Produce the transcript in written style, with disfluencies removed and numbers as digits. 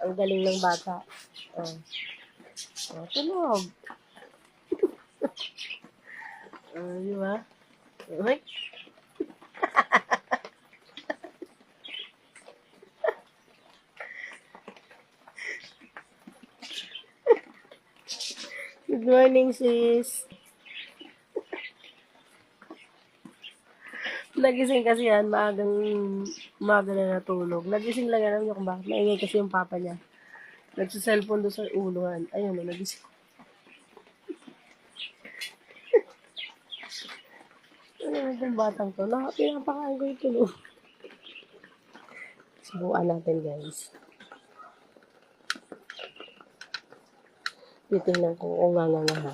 Ang galing ng bata. Oh. Oh, tulog. Di ba? Uy. Good morning, sis. Nagising kasi yan, maaga na natulog. Nagising lang yan, alam niyo kung bakit. Maingay kasi yung papa niya. Nagsa-cellphone doon sa uluhan. Ayun na, nagising. Ano itong batang to? Pinapakain ko yung tulog. Subukan natin, guys. Titingnan ko kung nga ha.